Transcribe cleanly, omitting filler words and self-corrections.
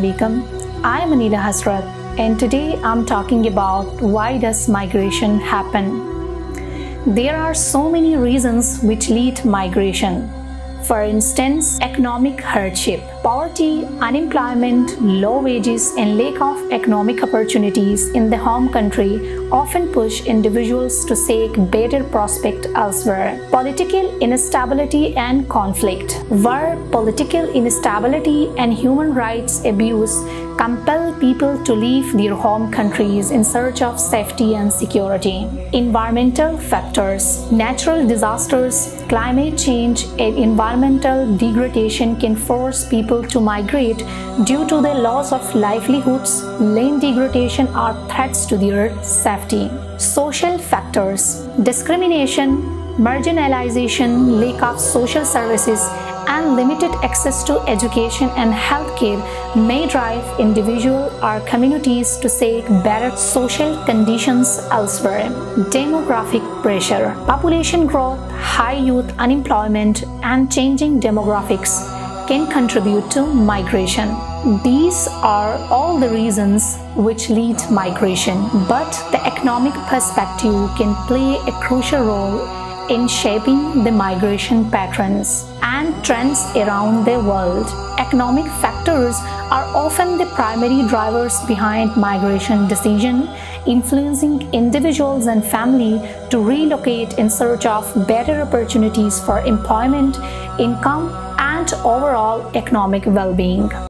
alaikum. I am Anila Hasrat, and today I'm talking about why does migration happen. There are so many reasons which lead to migration. For instance, economic hardship, poverty, unemployment, low wages, and lack of economic opportunities in the home country often push individuals to seek better prospects elsewhere. Political instability and conflict, where political instability and human rights abuse compel people to leave their home countries in search of safety and security. Environmental factors, natural disasters, climate change, and environmental degradation can force people to migrate due to the loss of livelihoods, land degradation, or threats to their safety. Social factors, discrimination, marginalization, lack of social services, and limited access to education and healthcare may drive individuals or communities to seek better social conditions elsewhere. Demographic pressure, population growth, high youth unemployment, and changing demographics can contribute to migration. These are all the reasons which lead to migration, but the economic perspective can play a crucial role in shaping the migration patterns and trends around the world. Economic factors are often the primary drivers behind migration decisions, influencing individuals and families to relocate in search of better opportunities for employment, income, and overall economic well-being.